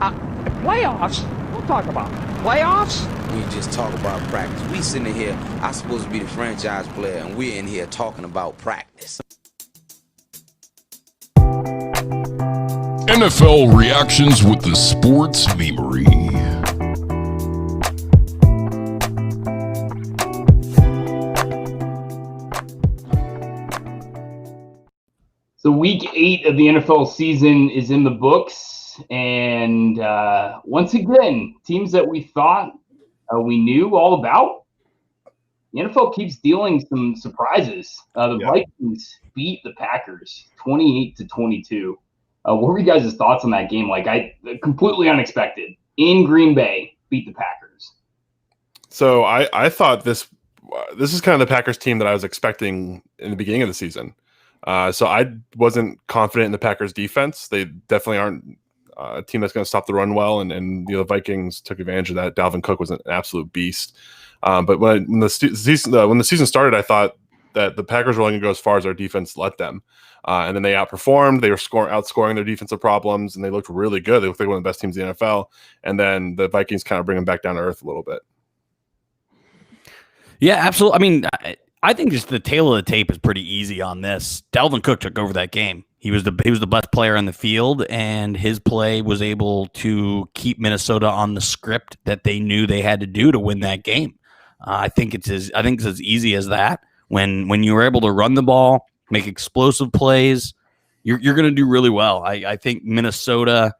Playoffs? We'll talk about playoffs. We just talk about practice. We sitting here, I'm supposed to be the franchise player, and we're in here talking about practice. NFL Reactions with the Sports Memery. So week 8 of the NFL season is in the books, and once again, teams that we thought we knew all about, the NFL keeps dealing some surprises. The Vikings beat the Packers 28-22. What were you guys' thoughts on that game? Completely unexpected. In Green Bay, beat the Packers. So I thought this is kind of the Packers team that I was expecting in the beginning of the season. So I wasn't confident in the Packers defense. They definitely aren't a team that's going to stop the run well, and the Vikings took advantage of that. Dalvin Cook was an absolute beast. But when the season started, I thought that the Packers were only going to go as far as their defense let them. And then they outperformed. They were outscoring their defensive problems, and they looked really good. They looked like one of the best teams in the NFL. And then the Vikings kind of bring them back down to earth a little bit. Yeah, absolutely. I mean, I think just the tail of the tape is pretty easy on this. Dalvin Cook took over that game. He was the best player on the field, and his play was able to keep Minnesota on the script that they knew they had to do to win that game. I think it's as easy as that. When you were able to run the ball, make explosive plays, you're going to do really well. I think Minnesota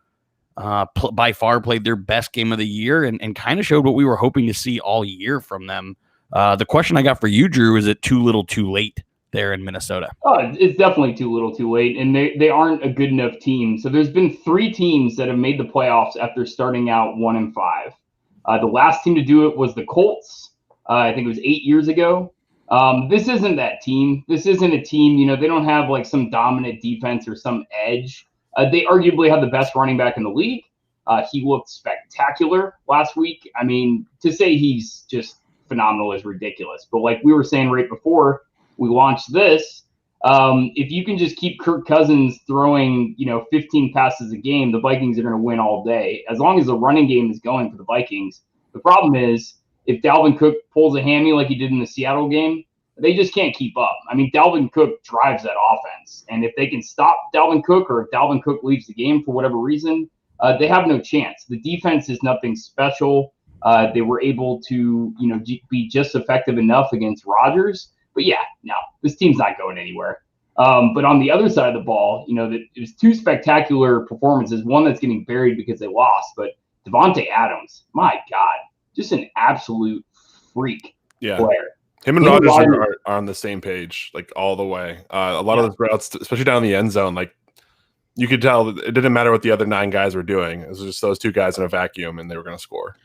by far played their best game of the year and kind of showed what we were hoping to see all year from them. The question I got for you, Drew, is it too little too late there in Minnesota? Oh, it's definitely too little too late, and they aren't a good enough team. So there's been 3 teams that have made the playoffs after starting out 1-5. The last team to do it was the Colts. I think it was 8 years ago. This isn't that team. This isn't a team, they don't have like some dominant defense or some edge. They arguably have the best running back in the league. He looked spectacular last week. I mean, to say he's just phenomenal is ridiculous. But like we were saying right before we launched this, if you can just keep Kirk Cousins throwing, 15 passes a game, the Vikings are going to win all day. As long as the running game is going for the Vikings. The problem is, if Dalvin Cook pulls a hammy like he did in the Seattle game, they just can't keep up. I mean, Dalvin Cook drives that offense. And if they can stop Dalvin Cook, or if Dalvin Cook leaves the game for whatever reason, they have no chance. The defense is nothing special. They were able to, be just effective enough against Rodgers. But yeah, no, this team's not going anywhere. But on the other side of the ball, it was 2 spectacular performances. One that's getting buried because they lost. But Devontae Adams, my God. Just an absolute freak player. Him and Rodgers are on the same page, like all the way. A lot of those routes, especially down in the end zone, like you could tell it didn't matter what the other 9 guys were doing. It was just those 2 guys in a vacuum, and they were going to score.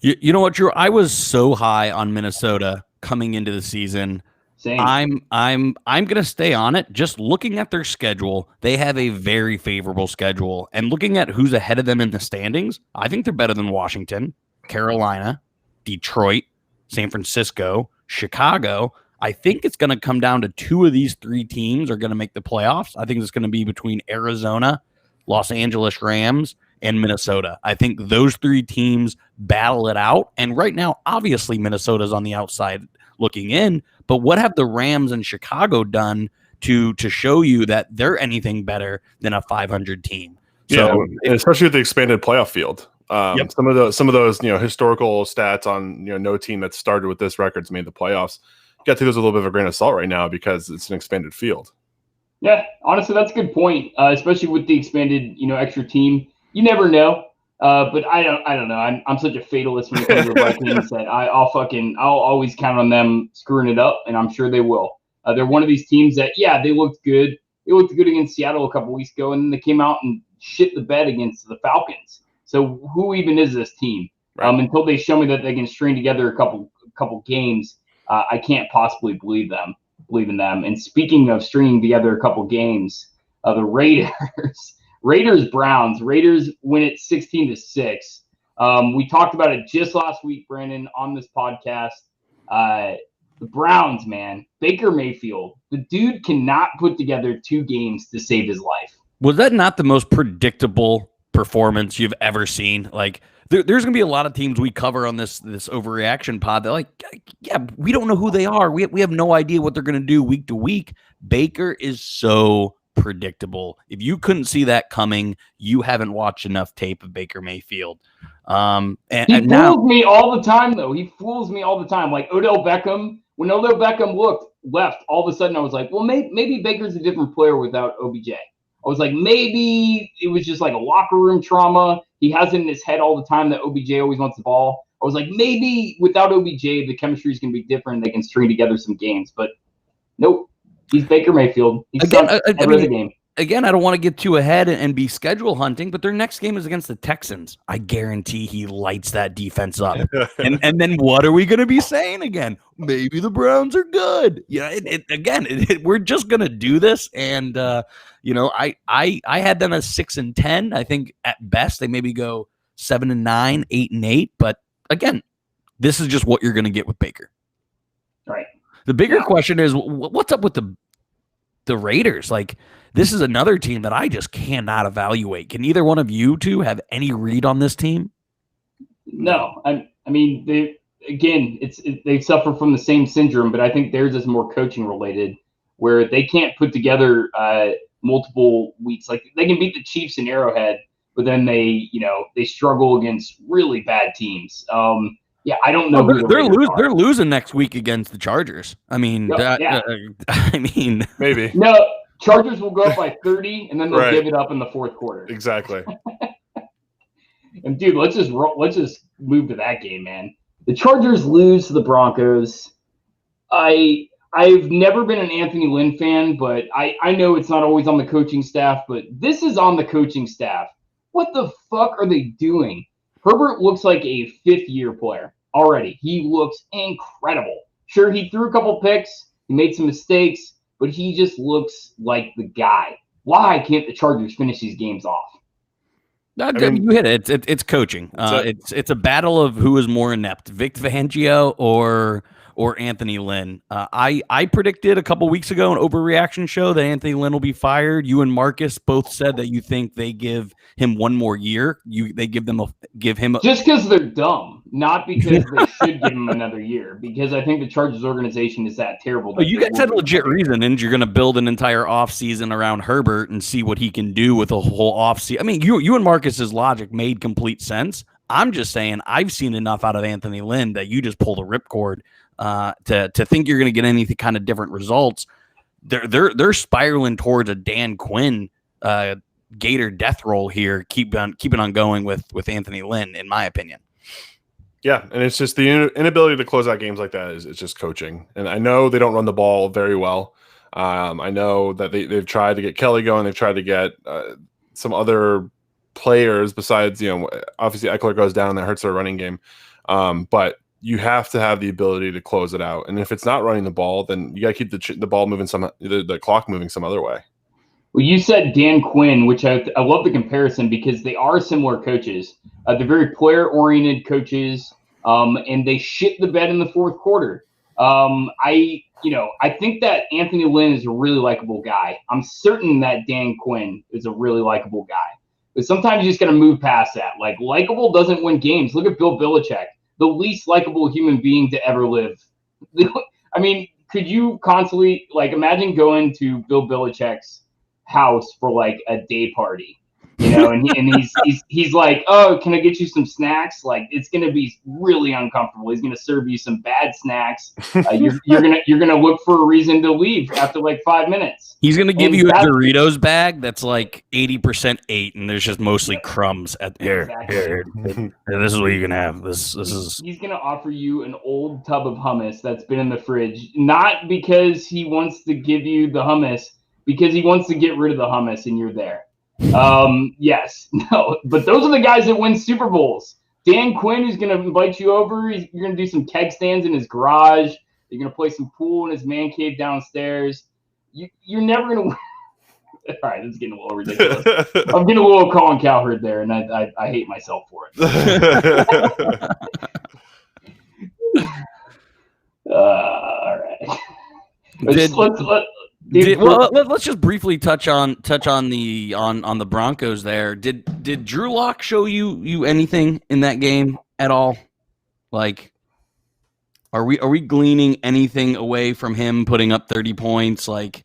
You know what, Drew? I was so high on Minnesota coming into the season. Same. I'm going to stay on it. Just looking at their schedule, they have a very favorable schedule, and looking at who's ahead of them in the standings, I think they're better than Washington, Carolina, Detroit, San Francisco, Chicago. I think it's going to come down to 2 of these 3 teams are going to make the playoffs. I think it's going to be between Arizona, Los Angeles Rams, and Minnesota. I think those 3 teams battle it out. And right now, obviously, Minnesota's on the outside looking in. But what have the Rams and Chicago done to show you that they're anything better than a 500 team? So, and especially with the expanded playoff field. Some of those historical stats on no team that started with this record's made the playoffs. You got to take those a little bit of a grain of salt right now because it's an expanded field. Yeah, honestly, that's a good point. Especially with the expanded extra team, you never know. But I don't know. I'm such a fatalist when it comes to the Vikings that I'll always count on them screwing it up, and I'm sure they will. They're one of these teams that they looked good. They looked good against Seattle a couple weeks ago, and then they came out and shit the bed against the Falcons. So who even is this team? Right. Until they show me that they can string together a couple games, I can't possibly believe in them. And speaking of stringing together a couple games, the Raiders Browns. Raiders win it 16-6. We talked about it just last week, Brandon, on this podcast. The Browns, man, Baker Mayfield, the dude cannot put together 2 games to save his life. Was that not the most predictable performance you've ever seen. Like there's gonna be a lot of teams we cover on this overreaction pod that like, yeah, we don't know who they are. We have no idea what they're gonna do week to week. Baker is so predictable. If you couldn't see that coming, you haven't watched enough tape of Baker Mayfield. And he fools now, me all the time, though. He fools me all the time. Like Odell Beckham, when Odell Beckham left, all of a sudden I was like, well, maybe Baker's a different player without OBJ. I was like, maybe it was just like a locker room trauma. He has it in his head all the time that OBJ always wants the ball. I was like, maybe without OBJ, the chemistry is going to be different. They can string together some games. But nope, he's Baker Mayfield. He's every other game. Again, I don't want to get too ahead and be schedule hunting, but their next game is against the Texans. I guarantee he lights that defense up. and then what are we going to be saying again? Maybe the Browns are good. We're just going to do this. And, I had them as 6-10. I think at best they maybe go 7-9, 8-8. But again, this is just what you're going to get with Baker. Right. The bigger question is, what's up with the Raiders? Like, this is another team that I just cannot evaluate. Can either one of you two have any read on this team? No. I mean, they suffer from the same syndrome, but I think theirs is more coaching related, where they can't put together multiple weeks. Like they can beat the Chiefs in Arrowhead, but then they struggle against really bad teams. I don't know. They're losing next week against the Chargers. I mean, maybe. No, Chargers will go up by 30, and then they'll give it up in the fourth quarter. Exactly. And dude, let's just move to that game, man. The Chargers lose to the Broncos. I've never been an Anthony Lynn fan, but I know it's not always on the coaching staff, but this is on the coaching staff. What the fuck are they doing? Herbert looks like a fifth-year player already. He looks incredible. Sure, he threw a couple picks. He made some mistakes, but he just looks like the guy. Why can't the Chargers finish these games off? You hit it. It's coaching. It's a battle of who is more inept, Vic Fangio or Anthony Lynn. I predicted a couple weeks ago an overreaction show that Anthony Lynn will be fired. You and Marcus both said that you think they give him one more year. They give him just because they're dumb, not because they should give him another year. Because I think the Chargers organization is that terrible. You guys had a legit reason, and you're going to build an entire offseason around Herbert and see what he can do with a whole offseason. I mean, you and Marcus's logic made complete sense. I'm just saying I've seen enough out of Anthony Lynn that you just pull the ripcord. To think you're going to get any kind of different results. They're spiraling towards a Dan Quinn Gator death roll here. Keeping on going with Anthony Lynn, in my opinion. Yeah, and it's just the inability to close out games like that is just coaching. And I know they don't run the ball very well. I know that they've tried to get Kelly going. They've tried to get some other players besides, obviously Eckler goes down. That hurts their running game. But you have to have the ability to close it out. And if it's not running the ball, then you got to keep the ball moving the clock moving some other way. Well, you said Dan Quinn, which I love the comparison because they are similar coaches. They're very player-oriented coaches, and they shit the bed in the fourth quarter. I think that Anthony Lynn is a really likable guy. I'm certain that Dan Quinn is a really likable guy. But sometimes you just got to move past that. Like, likable doesn't win games. Look at Bill Belichick. The least likable human being to ever live. I mean, could you constantly imagine going to Bill Belichick's house for a day party, and he's like, oh, can I get you some snacks? It's gonna be really uncomfortable. He's gonna serve you some bad snacks. You're gonna look for a reason to leave after 5 minutes. He's gonna give you a Doritos bag that's 80% 8, and there's just mostly crumbs at here. Exactly. Here. This is what you can have. This is. He's gonna offer you an old tub of hummus that's been in the fridge, not because he wants to give you the hummus, because he wants to get rid of the hummus, and you're there. Yes, no, but those are the guys that win Super Bowls. Dan Quinn is going to invite you over. You're going to do some keg stands in his garage. You're going to play some pool in his man cave downstairs. You're never going to win. All right, this is getting a little ridiculous. I'm getting a little Colin Cowherd there, and I hate myself for it. All right. Let's just briefly touch on the Broncos there. Did Drew Lock show you anything in that game at all? Like, are we gleaning anything away from him putting up 30 points? Like,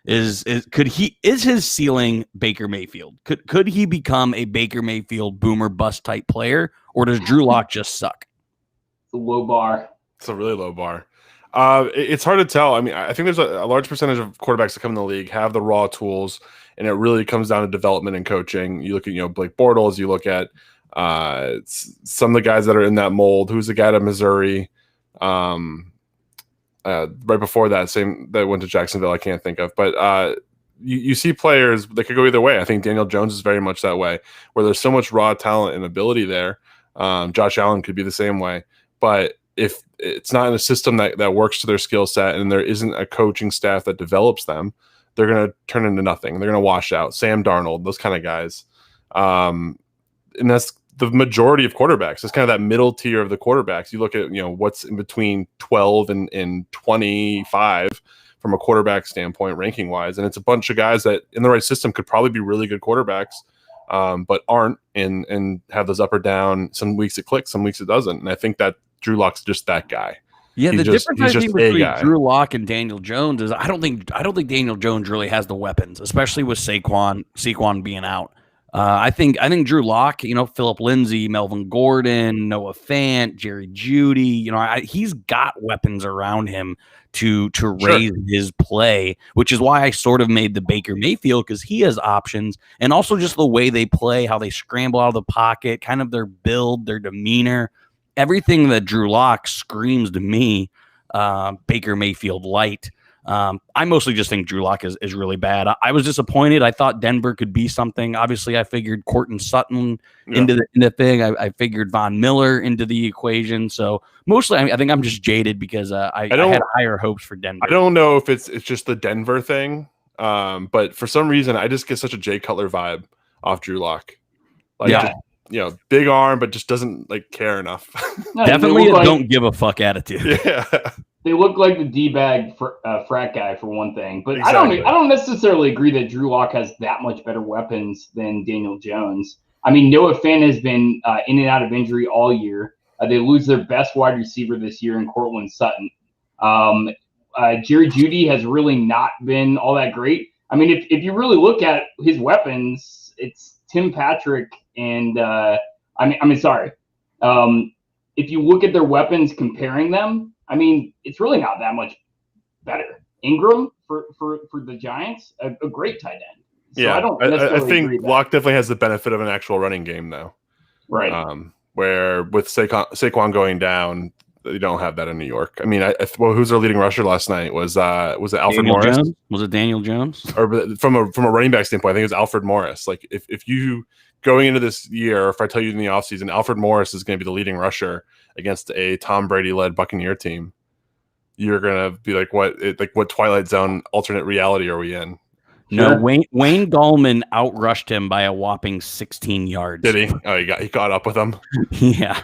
is his ceiling Baker Mayfield? Could he become a Baker Mayfield boomer bust type player, or does Drew Lock just suck? It's a low bar. It's a really low bar. It's hard to tell. I mean, I think there's a large percentage of quarterbacks that come in the league have the raw tools, and it really comes down to development and coaching. You look at Blake Bortles. You look at some of the guys that are in that mold. Who's the guy at Missouri? Right before that went to Jacksonville. I can't think of, but you see players that could go either way. I think Daniel Jones is very much that way, where there's so much raw talent and ability there. Josh Allen could be the same way, but if it's not in a system that works to their skill set and there isn't a coaching staff that develops them, they're going to turn into nothing. They're going to wash out. Sam Darnold, those kind of guys. And that's the majority of quarterbacks. It's kind of that middle tier of the quarterbacks. You look at, what's in between 12 and 25 from a quarterback standpoint, ranking wise. And it's a bunch of guys that in the right system could probably be really good quarterbacks, but aren't and have those up or down. Some weeks it clicks, some weeks it doesn't. And I think that Drew Lock's just that guy. Yeah, the difference I think between Drew Lock and Daniel Jones is I don't think Daniel Jones really has the weapons, especially with Saquon being out. I think Drew Lock, Phillip Lindsay, Melvin Gordon, Noah Fant, Jerry Jeudy, he's got weapons around him to raise his play, which is why I sort of made the Baker Mayfield, because he has options, and also just the way they play, how they scramble out of the pocket, kind of their build, their demeanor. Everything that Drew Lock screams to me, Baker Mayfield light. I mostly just think Drew Lock is really bad. I was disappointed. I thought Denver could be something. Obviously, I figured Courtland Sutton into the thing. I figured Von Miller into the equation. So mostly, I think I'm just jaded because I had higher hopes for Denver. I don't know if it's just the Denver thing, but for some reason, I just get such a Jay Cutler vibe off Drew Lock. Big arm, but just doesn't care enough. No, definitely a don't give a fuck attitude. Yeah. They look like the D-bag frat guy for one thing, but exactly. I don't necessarily agree that Drew Lock has that much better weapons than Daniel Jones. I mean, Noah Fant has been in and out of injury all year. They lose their best wide receiver this year in Courtland Sutton. Jerry Jeudy has really not been all that great. I mean, if you really look at his weapons, it's Tim Patrick and if you look at their weapons comparing them, I mean, it's really not that much better. Ingram for the Giants, a great tight end. So I think Lock definitely has the benefit of an actual running game, though. Right. Where with Saquon going down, you don't have that in New York. I mean, who's their leading rusher last night? Was it Alfred Morris? Jones? Was it Daniel Jones? Or from a running back standpoint, I think it was Alfred Morris. Like if you going into this year, if I tell you in the offseason, Alfred Morris is going to be the leading rusher against a Tom Brady-led Buccaneer team, you're going to be like, what Twilight Zone alternate reality are we in? No, sure. Wayne Gallman outrushed him by a whopping 16 yards. Did he? Oh, he caught up with him? Yeah.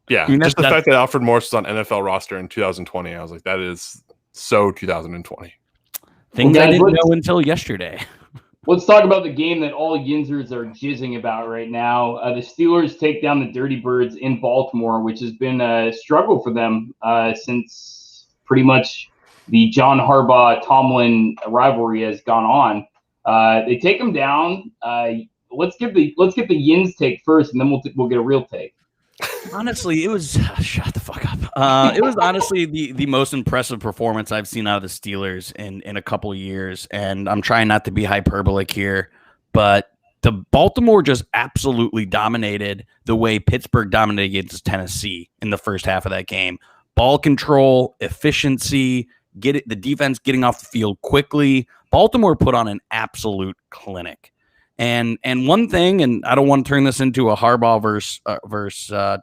Yeah, I mean, just the fact that Alfred Morris was on NFL roster in 2020, I was like, that is so 2020. Things I didn't know until yesterday. Let's talk about the game that all Yinzers are jizzing about right now. The Steelers take down the Dirty Birds in Baltimore, which has been a struggle for them since pretty much the John Harbaugh-Tomlin rivalry has gone on. They take them down. Let's get the Yins take first, and then we'll get a real take. Honestly, it was shut the fuck up. It was honestly the most impressive performance I've seen out of the Steelers in a couple of years, and I'm trying not to be hyperbolic here, but the Baltimore just absolutely dominated the way Pittsburgh dominated against Tennessee in the first half of that game. Ball control, efficiency, the defense getting off the field quickly. Baltimore put on an absolute clinic. And one thing, and I don't want to turn this into a Harbaugh versus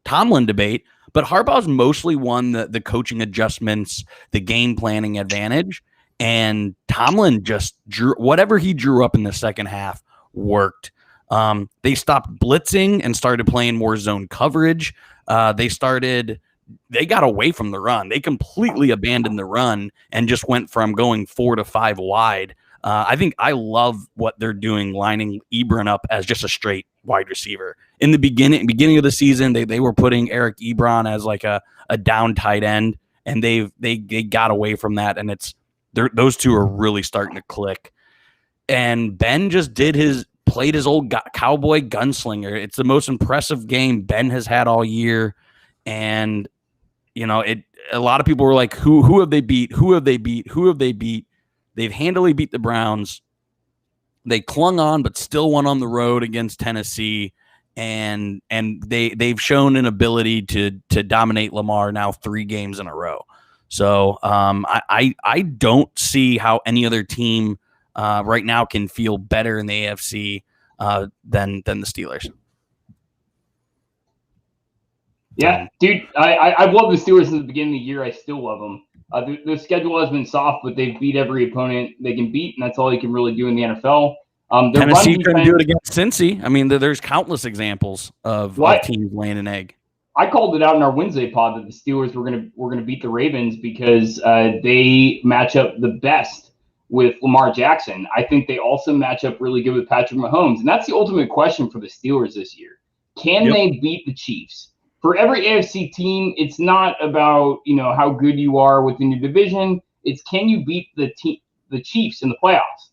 Tomlin debate, but Harbaugh's mostly won the coaching adjustments, the game planning advantage, and Tomlin just drew whatever he drew up in the second half worked. They stopped blitzing and started playing more zone coverage. They started they got away from the run. They completely abandoned the run and just went from going 4 to 5 wide. I think I love what they're doing, lining Ebron up as just a straight wide receiver. In the beginning of the season, they were putting Eric Ebron as like a down tight end, and they got away from that, and those two are really starting to click. And Ben just played his old cowboy gunslinger. It's the most impressive game Ben has had all year, and a lot of people were like, who have they beat? Who have they beat? Who have they beat? They've handily beat the Browns. They clung on, but still won on the road against Tennessee. And they've shown an ability to dominate Lamar now 3 games in a row. So I don't see how any other team right now can feel better in the AFC than the Steelers. Yeah, dude, I've loved the Steelers since the beginning of the year. I still love them. The schedule has been soft, but they've beat every opponent they can beat, and that's all you can really do in the NFL. Tennessee couldn't do it against Cincy. I mean, there's countless examples of teams laying an egg. I called it out in our Wednesday pod that the Steelers were gonna beat the Ravens because they match up the best with Lamar Jackson. I think they also match up really good with Patrick Mahomes, and that's the ultimate question for the Steelers this year. Can they beat the Chiefs? For every AFC team, it's not about how good you are within your division. It's can you beat the Chiefs in the playoffs?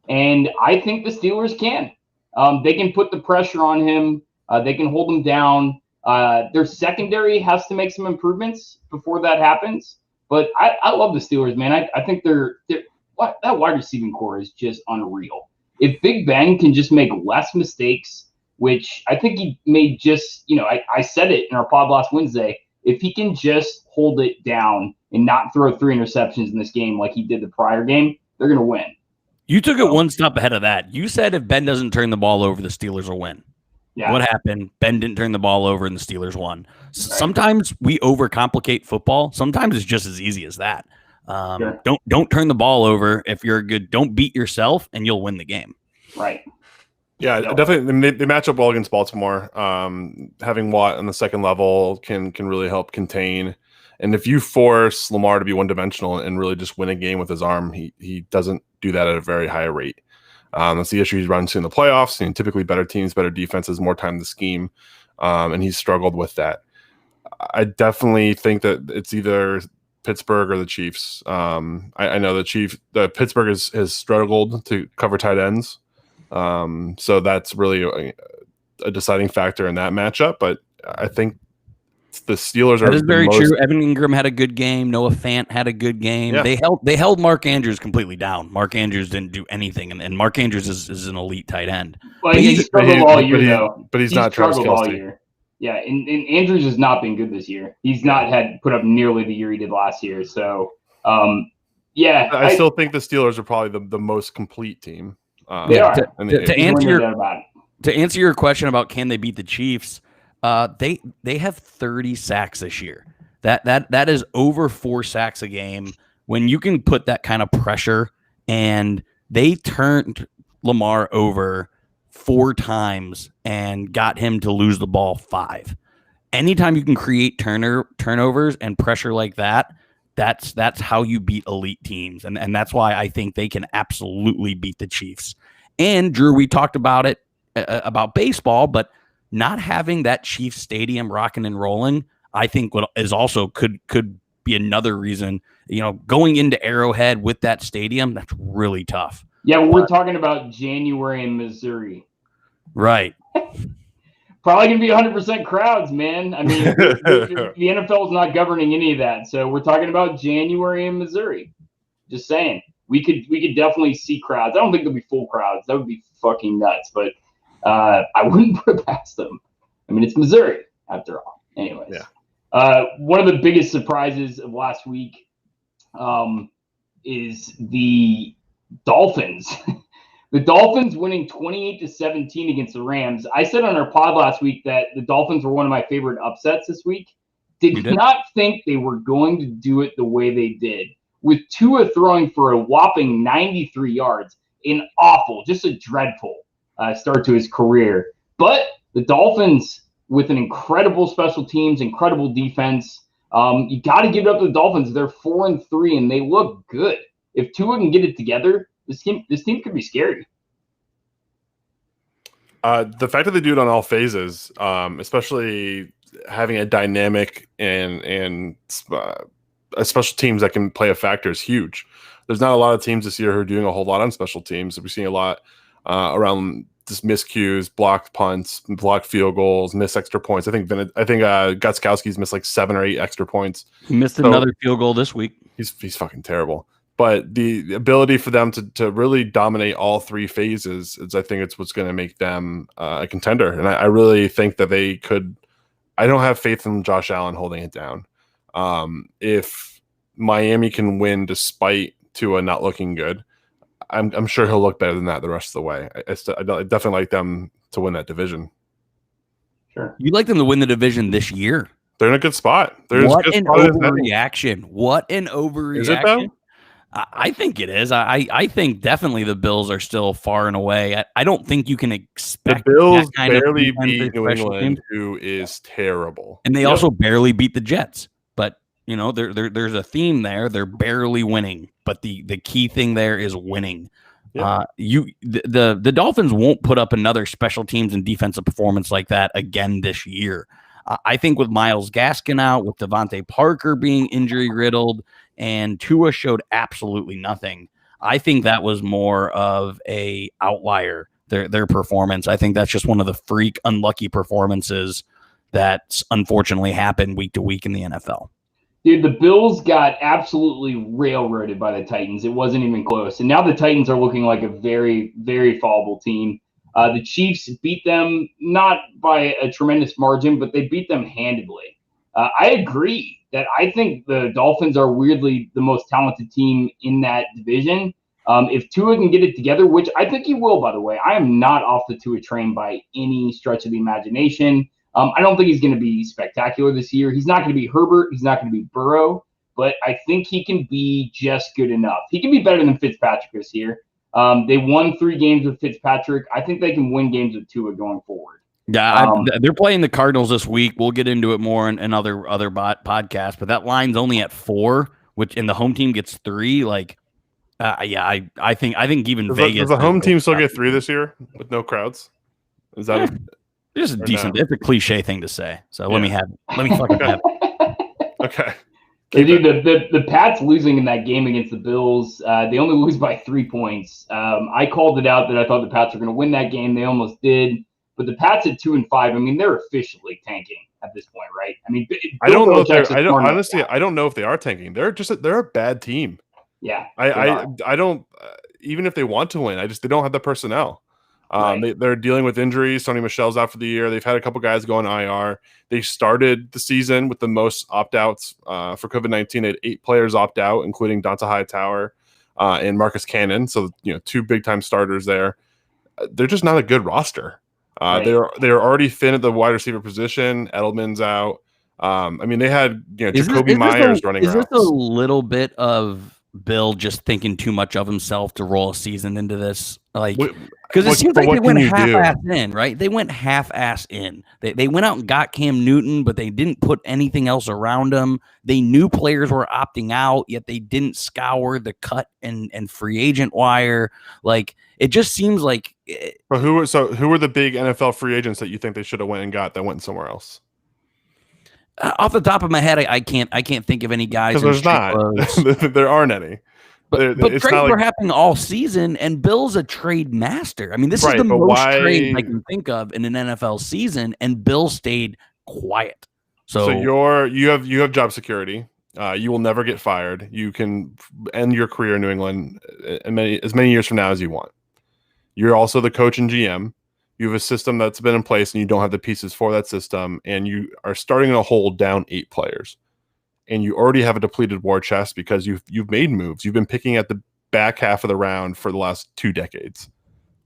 And I think the Steelers can. They can put the pressure on him. They can hold him down. Their secondary has to make some improvements before that happens. But I love the Steelers, man. I think that wide receiving core is just unreal. If Big Ben can just make less mistakes, which I think he made I said it in our pod last Wednesday, if he can just hold it down and not throw 3 interceptions in this game like he did the prior game, they're going to win. You took it one step ahead of that. You said if Ben doesn't turn the ball over, the Steelers will win. Yeah. What happened? Ben didn't turn the ball over and the Steelers won. Right. Sometimes we overcomplicate football. Sometimes it's just as easy as that. Sure. Don't turn the ball over if you're good. Don't beat yourself and you'll win the game. Right. Yeah, definitely. They match up well against Baltimore. Having Watt on the second level can really help contain. And if you force Lamar to be one-dimensional and really just win a game with his arm, he doesn't do that at a very high rate. That's the issue he's run into in the playoffs. And typically better teams, better defenses, more time to scheme. And he's struggled with that. I definitely think that it's either Pittsburgh or the Chiefs. I know the Pittsburgh has struggled to cover tight ends. So that's really a deciding factor in that matchup. But I think the Steelers are. That is very true. Evan Ingram had a good game. Noah Fant had a good game. Yeah. They held Mark Andrews completely down. Mark Andrews didn't do anything, and Mark Andrews is an elite tight end. Well, he's struggled all year, though. But he's not Travis Kelce. Yeah, and Andrews has not been good this year. He's not had put up nearly the year he did last year. So, I still think the Steelers are probably the most complete team. They are. To answer your question about can they beat the Chiefs, they have 30 sacks this year. That is over 4 sacks a game. When you can put that kind of pressure, and they turned Lamar over 4 times and got him to lose the ball 5. Anytime you can create turnovers and pressure like that, that's how you beat elite teams. And that's why I think they can absolutely beat the Chiefs. And Drew, we talked about it about baseball, but not having that Chiefs stadium rocking and rolling, I think what is also could be another reason, going into Arrowhead with that stadium, that's really tough. Yeah, we're talking about January in Missouri. Right. Probably going to be 100% crowds, man. I mean, the NFL is not governing any of that. So we're talking about January in Missouri. Just saying. We could definitely see crowds. I don't think there'll be full crowds. That would be fucking nuts. But I wouldn't put it past them. I mean, it's Missouri, after all. Anyways. Yeah. One of the biggest surprises of last week is the Dolphins. The Dolphins winning 28-17 against the Rams. I said on our pod last week that the Dolphins were one of my favorite upsets this week. Did not think they were going to do it the way they did, with Tua throwing for a whopping 93 yards. Just a dreadful start to his career. But the Dolphins, with an incredible special teams, incredible defense, You got to give it up to the Dolphins. They're 4-3, and they look good. If Tua can get it together, this team could be scary. The fact that they do it on all phases, especially having a dynamic and special teams that can play a factor, is huge. There's not a lot of teams this year who are doing a whole lot on special teams. We're seeing a lot around just miscues, blocked punts, blocked field goals, missed extra points. I think Gutskowski's missed like 7 or 8 extra points. He missed another field goal this week. He's fucking terrible. But the ability for them to really dominate all 3 phases is, I think, it's what's going to make them a contender. And I really think that they could. I don't have faith in Josh Allen holding it down. If Miami can win despite Tua not looking good, I'm sure he'll look better than that the rest of the way. I definitely like them to win that division. Sure. You like them to win the division this year. They're in a good spot. What an overreaction. What an overreaction. Is it though? I think it is. I think definitely the Bills are still far and away. I don't think you can expect the Bills that kind barely of beat New England, team. who is terrible, and they also barely beat the Jets. But there's a theme there. They're barely winning, but the key thing there is winning. Yeah. The Dolphins won't put up another special teams and defensive performance like that again this year. I think with Myles Gaskin out, with Devontae Parker being injury riddled, and Tua showed absolutely nothing, I think that was more of a outlier, their performance. I think that's just one of the freak unlucky performances that unfortunately happen week to week in the NFL. Dude, the Bills got absolutely railroaded by the Titans. It wasn't even close. And now the Titans are looking like a very, very fallible team. The Chiefs beat them not by a tremendous margin, but they beat them handedly. I agree that I think the Dolphins are weirdly the most talented team in that division. If Tua can get it together, which I think he will, by the way, I am not off the Tua train by any stretch of the imagination. I don't think he's going to be spectacular this year. He's not going to be Herbert. He's not going to be Burrow. But I think he can be just good enough. He can be better than Fitzpatrick this year. They won 3 games with Fitzpatrick. I think they can win games with Tua going forward. Yeah, they're playing the Cardinals this week. We'll get into it more in other podcasts. But that line's only at 4, and the home team gets 3. I think even Vegas. Does the home team still get 3 this year with no crowds? Is that just a decent? No? It's a cliche thing to say. So let me fucking have it. Okay. Dude, the Pats losing in that game against the Bills, they only lose by 3 points. I called it out that I thought the Pats were going to win that game. They almost did. But the Pats at 2-5, I mean, they're officially tanking at this point, right? I mean, I don't know if they are tanking. They're a bad team. Yeah. I don't even if they want to win, they don't have the personnel. Right. They're dealing with injuries. Sony Michel's out for the year. They've had a couple guys go on IR. They started the season with the most opt-outs for COVID-19. They had 8 players opt out, including Donta Hightower and Marcus Cannon. So 2 big-time starters there. They're just not a good roster. Right. They're already thin at the wide receiver position. Edelman's out. I mean, they had Jacoby Myers running around. Is this a little bit of Bill just thinking too much of himself to roll a season into this? Because it seems like they went half-ass in, right? They went half-ass in. They went out and got Cam Newton, but they didn't put anything else around him. They knew players were opting out, yet they didn't scour the cut and free agent wire. It just seems like. But who were the big NFL free agents that you think they should have went and got that went somewhere else? Off the top of my head, I can't think of any guys. Because there's not. There aren't any. But trades were happening all season, and Bill's a trade master. I mean, this is the most trades I can think of in an NFL season, and Bill stayed quiet. So you have job security. You will never get fired. You can end your career in New England as many years from now as you want. You're also the coach and GM. You have a system that's been in place, and you don't have the pieces for that system, and you are starting to hold down 8 players. And you already have a depleted war chest because you've made moves. You've been picking at the back half of the round for the last 2 decades.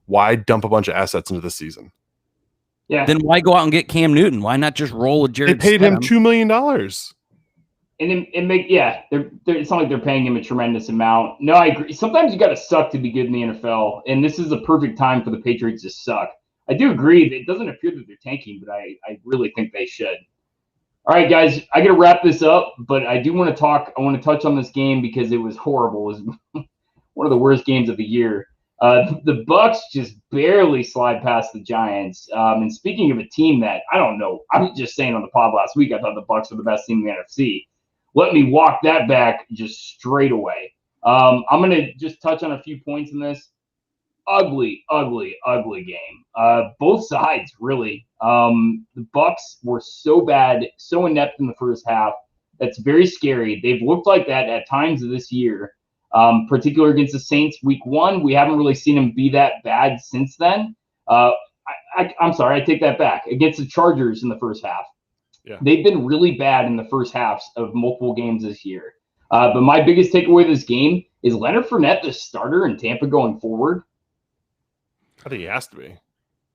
Why dump a bunch of assets into the season? Yeah. Then why go out and get Cam Newton? Why not just roll with Jared? They paid him $2 million. And it's not like they're paying him a tremendous amount. No, I agree. Sometimes you got to suck to be good in the NFL, and this is the perfect time for the Patriots to suck. I do agree that it doesn't appear that they're tanking, but I really think they should. All right, guys, I got to wrap this up, but I do want to talk. I want to touch on this game because it was horrible. It was one of the worst games of the year. The Bucks just barely slide past the Giants. And speaking of a team that I don't know, I was just saying on the pod last week, I thought the Bucks were the best team in the NFC. Let me walk that back just straight away. I'm going to just touch on a few points in this. Ugly game. Both sides, really. The Bucks were so bad, so inept in the first half. That's very scary. They've looked like that at times this year, particularly against the Saints week 1. We haven't really seen them be that bad since then. I'm sorry, I take that back. Against the Chargers in the first half. Yeah. They've been really bad in the first halves of multiple games this year. But my biggest takeaway of this game is Leonard Fournette the starter in Tampa going forward. I think he has to be.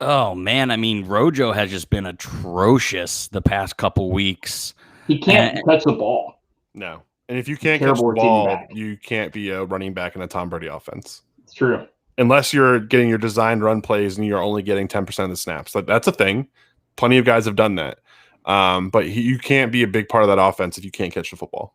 Oh, man. I mean, Rojo has just been atrocious the past couple weeks. He can't touch the ball. No. And if you can't catch the ball, you can't be a running back in a Tom Brady offense. It's true. Unless you're getting your designed run plays and you're only getting 10% of the snaps. Like, that's a thing. Plenty of guys have done that. But you can't be a big part of that offense if you can't catch the football.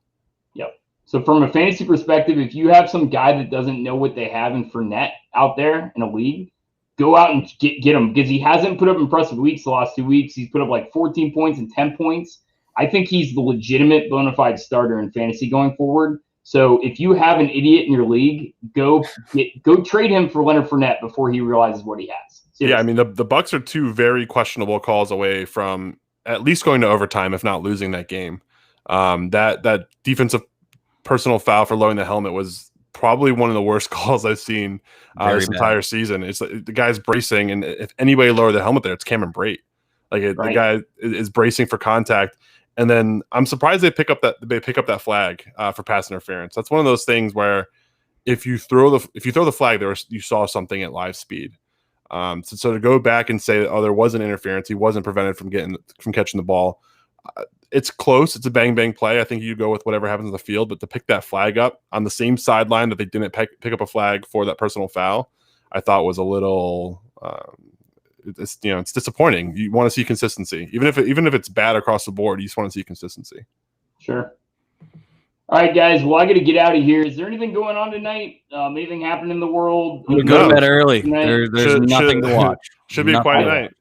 Yep. So from a fantasy perspective, if you have some guy that doesn't know what they have in Fournette out there in a league, go out and get him, because he hasn't put up impressive weeks the last 2 weeks. He's put up like 14 points and 10 points. I think he's the legitimate bona fide starter in fantasy going forward. So if you have an idiot in your league, go trade him for Leonard Fournette before he realizes what he has. Seriously. Yeah, I mean, the Bucs are 2 very questionable calls away from at least going to overtime, if not losing that game. That defensive personal foul for lowering the helmet was probably one of the worst calls I've seen this entire season. It's the guy's bracing, and if anybody lower the helmet there, it's Cameron Brate. The guy is bracing for contact, and then I'm surprised they pick up that flag for pass interference. That's one of those things where if you throw the flag, you saw something at live speed. So to go back and say, oh, there wasn't interference, he wasn't prevented from catching the ball. It's close. It's a bang play. I think you go with whatever happens on the field, but to pick that flag up on the same sideline that they didn't pick up a flag for that personal foul, I thought was a little. It's disappointing. You want to see consistency, even if it's bad across the board. You just want to see consistency. Sure. All right, guys. Well, I got to get out of here. Is there anything going on tonight? Anything happening in the world? We'll go to bed early. There's nothing to watch. Should be a quiet night.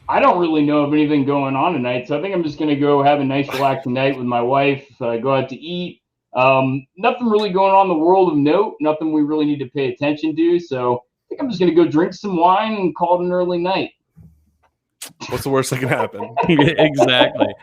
I don't really know of anything going on tonight, so I think I'm just going to go have a nice relaxing night with my wife, go out to eat. Nothing really going on in the world of note, nothing we really need to pay attention to, so I think I'm just going to go drink some wine and call it an early night. What's the worst that can happen? Exactly.